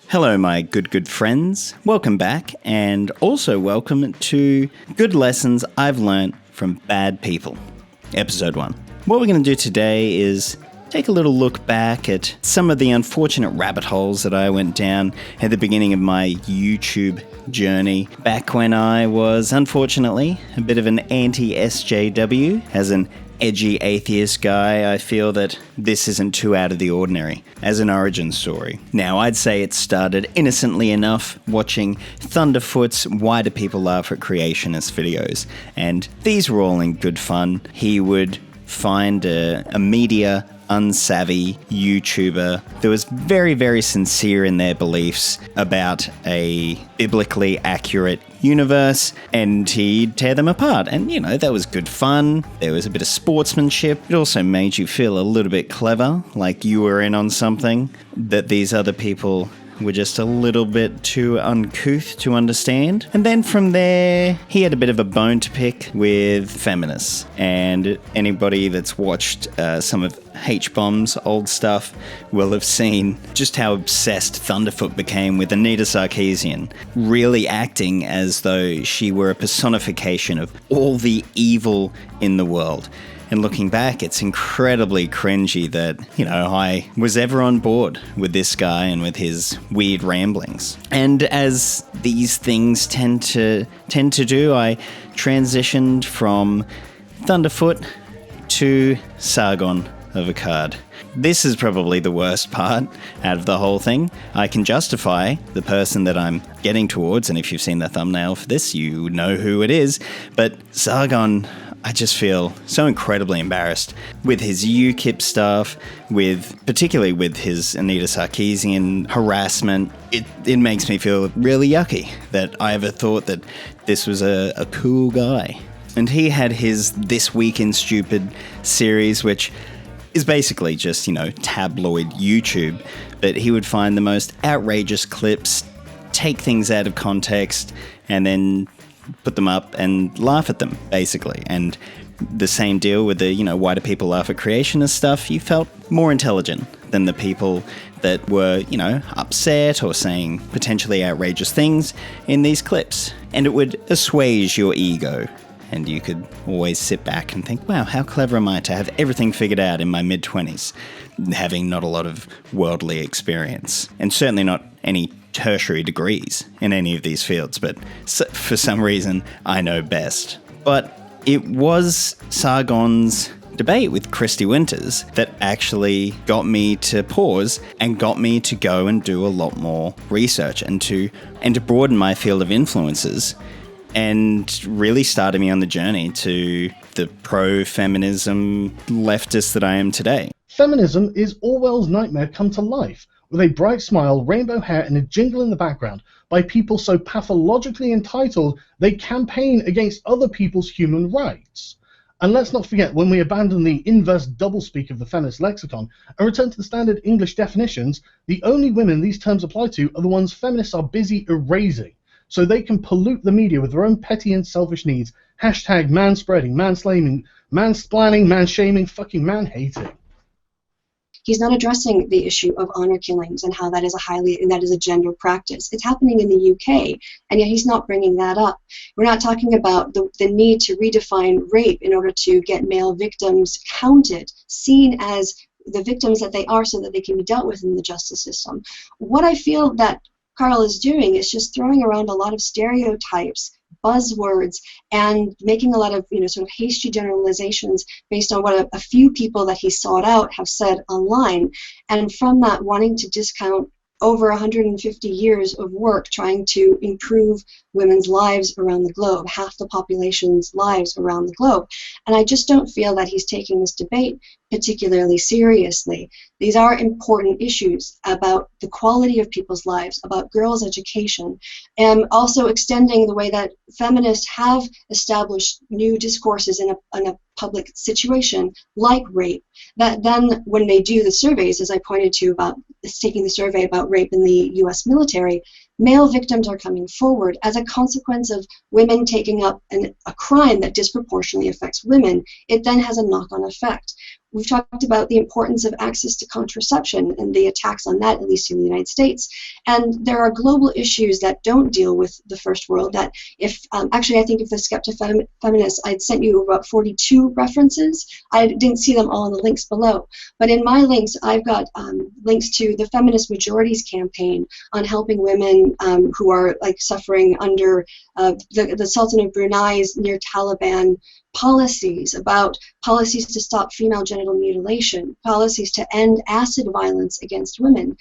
Hello, my good friends. Welcome back, and also welcome to Good Lessons I've Learned from Bad People, Episode 1. What we're going to do today is take a little look back at some of the unfortunate rabbit holes that I went down at the beginning of my YouTube journey, back when I was, unfortunately, a bit of an anti-SJW. As an edgy atheist guy, I feel that this isn't too out of the ordinary as an origin story. Now, I'd say it started innocently enough watching Thunderfoot's Why Do People Laugh at Creationist videos, and these were all in good fun. He would find a media unsavvy YouTuber that was very sincere in their beliefs about a biblically accurate universe, and he'd tear them apart. And, you know, that was good fun. There was a bit of sportsmanship. It also made you feel a little bit clever, like you were in on something that these other people were just a little bit too uncouth to understand. And then from there, he had a bit of a bone to pick with feminists. And anybody that's watched some of H-Bomb's old stuff will have seen just how obsessed Thunderfoot became with Anita Sarkeesian, really acting as though she were a personification of all the evil in the world. And looking back, it's incredibly cringy that, you know, I was ever on board with this guy and with his weird ramblings. And as these things tend to do, I transitioned from Thunderfoot to Sargon of Akkad. This is probably the worst part out of the whole thing. I can justify the person that I'm getting towards, and if you've seen the thumbnail for this, you know who it is. But Sargon, I just feel so incredibly embarrassed with his UKIP stuff, particularly with his Anita Sarkeesian harassment. It makes me feel really yucky that I ever thought that this was a cool guy. And he had his This Week in Stupid series, which is basically just, you know, tabloid YouTube. But he would find the most outrageous clips, take things out of context, and then put them up and laugh at them, basically. And the same deal with the, you know, Why Do People Laugh at Creationist stuff. You felt more intelligent than the people that were, you know, upset or saying potentially outrageous things in these clips. And it would assuage your ego. And you could always sit back and think, wow, how clever am I to have everything figured out in my mid-20s, having not a lot of worldly experience, and certainly not any tertiary degrees in any of these fields, but for some reason, I know best. But it was Sargon's debate with Christy Winters that actually got me to pause and got me to go and do a lot more research and to broaden my field of influences, and really started me on the journey to the pro-feminism leftist that I am today. Feminism is Orwell's nightmare come to life, with a bright smile, rainbow hair, and a jingle in the background, by people so pathologically entitled they campaign against other people's human rights. And let's not forget, when we abandon the inverse doublespeak of the feminist lexicon and return to the standard English definitions, the only women these terms apply to are the ones feminists are busy erasing, so they can pollute the media with their own petty and selfish needs. Hashtag manspreading, mansplaining, mansplaining, manshaming, fucking man-hating. He's not addressing the issue of honor killings and how that is a gender practice. It's happening in the UK, and yet he's not bringing that up. We're not talking about the need to redefine rape in order to get male victims counted, seen as the victims that they are, so that they can be dealt with in the justice system. What I feel that Carl is doing is just throwing around a lot of stereotypes, buzzwords, and making a lot of, you know, sort of hasty generalizations based on what a few people that he sought out have said online, and from that wanting to discount over 150 years of work trying to improve women's lives around the globe, half the population's lives around the globe. And I just don't feel that he's taking this debate particularly seriously. These are important issues about the quality of people's lives, about girls' education, and also extending the way that feminists have established new discourses in a public situation like rape, that then when they do the surveys, as I pointed to about taking the survey about rape in the US military, male victims are coming forward as a consequence of women taking up a crime that disproportionately affects women. It then has a knock-on effect. We've talked about the importance of access to contraception and the attacks on that, at least in the United States. And there are global issues that don't deal with the first world that if, actually I think if the Skepta Feminist, I'd sent you about 42 references. I didn't see them all in the links below. But in my links, I've got links to the Feminist Majorities campaign on helping women who are like suffering under the Sultan of Brunei's near Taliban policies, about policies to stop female genital mutilation, policies to end acid violence against women.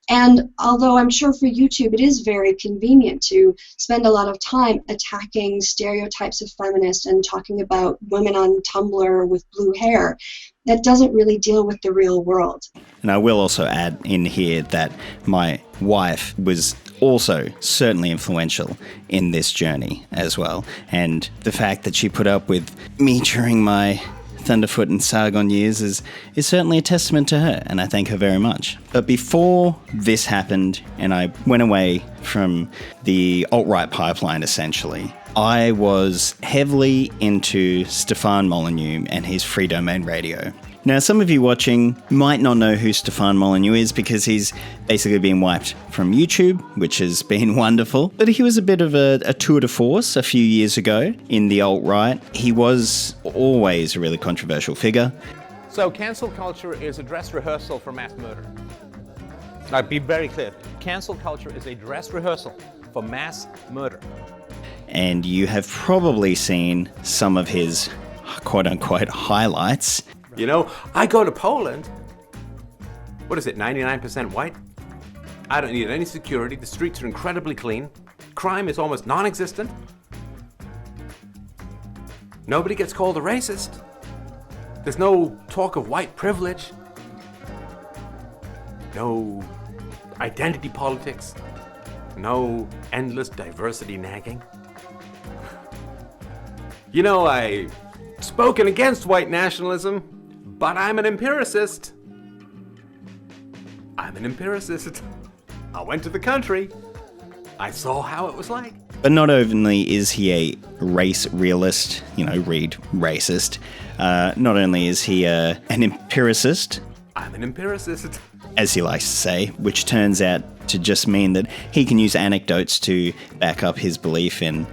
And although I'm sure for YouTube it is very convenient to spend a lot of time attacking stereotypes of feminists and talking about women on Tumblr with blue hair, that doesn't really deal with the real world. And I will also add in here that my wife was also certainly influential in this journey as well. And the fact that she put up with me during my Thunderfoot and Sargon years is certainly a testament to her, and I thank her very much. But before this happened and I went away from the alt-right pipeline, essentially, I was heavily into Stefan Molyneux and his Free Domain Radio. Now, some of you watching might not know who Stefan Molyneux is because he's basically been wiped from YouTube, which has been wonderful. But he was a bit of a tour de force a few years ago in the alt-right. He was always a really controversial figure. So cancel culture is a dress rehearsal for mass murder. Now, be very clear. Cancel culture is a dress rehearsal for mass murder. And you have probably seen some of his quote-unquote highlights. You know, I go to Poland. What is it, 99% white? I don't need any security. The streets are incredibly clean. Crime is almost non-existent. Nobody gets called a racist. There's no talk of white privilege. No identity politics. No endless diversity nagging. You know, I've spoken against white nationalism, but I'm an empiricist. I'm an empiricist. I went to the country. I saw how it was like. But not only is he a race realist, read racist, not only is he an empiricist. I'm an empiricist. As he likes to say, which turns out to just mean that he can use anecdotes to back up his belief in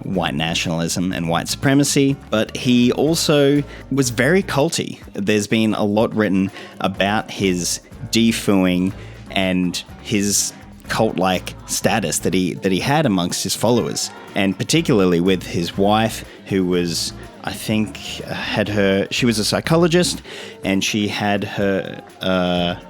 white nationalism and white supremacy, but he also was very culty. There's been a lot written about his defooing and his cult-like status that he had amongst his followers, and particularly with his wife, who was, I think, she was a psychologist, and she had her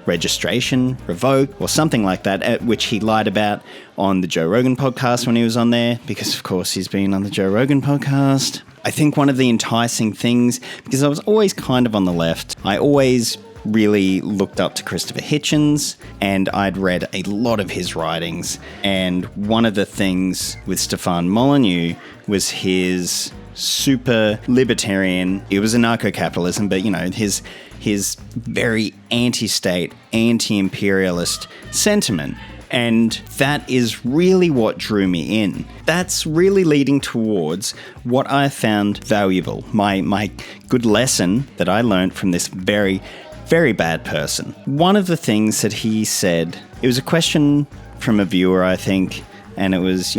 registration revoked or something like that, at which he lied about on the Joe Rogan podcast when he was on there, because of course he's been on the Joe Rogan podcast. I think one of the enticing things, because I was always kind of on the left, I always really looked up to Christopher Hitchens, and I'd read a lot of his writings, and one of the things with Stefan Molyneux was his super libertarian. It was anarcho-capitalism, but his very anti-state, anti-imperialist sentiment. And that is really what drew me in. That's really leading towards what I found valuable. My good lesson that I learned from this very, very bad person. One of the things that he said, it was a question from a viewer, I think, and it was,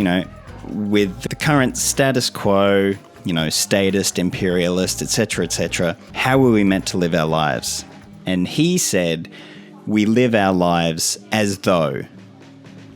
with the current status quo, statist, imperialist, etc., how are we meant to live our lives? And he said, we live our lives as though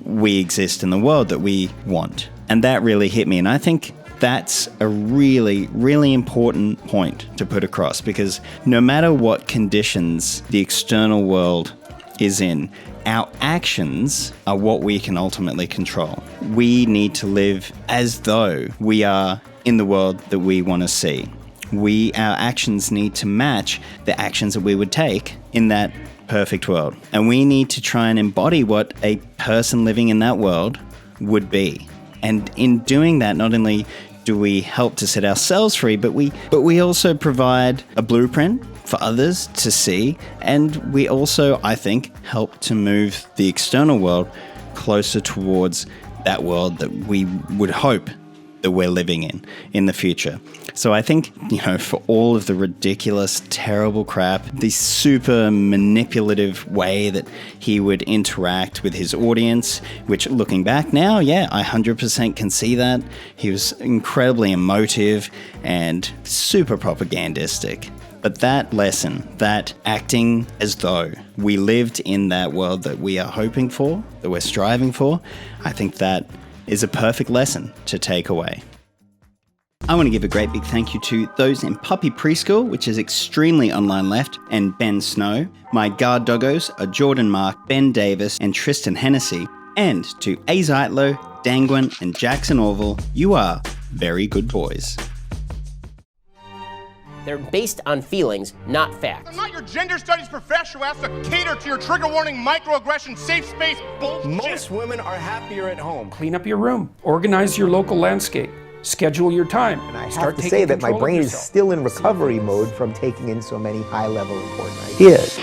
we exist in the world that we want. And that really hit me. And I think that's a really, really important point to put across, because no matter what conditions the external world is in, our actions are what we can ultimately control. We need to live as though we are in the world that we want to see. Our actions need to match the actions that we would take in that perfect world. And we need to try and embody what a person living in that world would be. And in doing that, not only do we help to set ourselves free, but we also provide a blueprint for others to see. And we also, I think, help to move the external world closer towards that world that we would hope that we're living in the future. So I think, for all of the ridiculous, terrible crap, the super manipulative way that he would interact with his audience, which looking back now, yeah, I 100% can see that. He was incredibly emotive and super propagandistic. But that lesson, that acting as though we lived in that world that we are hoping for, that we're striving for, I think that is a perfect lesson to take away. I want to give a great big thank you to those in Puppy Preschool, which is extremely online left, and Ben Snow. My guard doggos are Jordan Mark, Ben Davis, and Tristan Hennessy. And to A. Zeitler, Dangwin, and Jackson Orville, you are very good boys. They're based on feelings, not facts. I'm not your gender studies professor who has to cater to your trigger warning, microaggression, safe space bullshit. Most women are happier at home. Clean up your room. Organize your local landscape. Schedule your time. And I have to say that my brain is still in recovery mode from taking in so many high-level important ideas.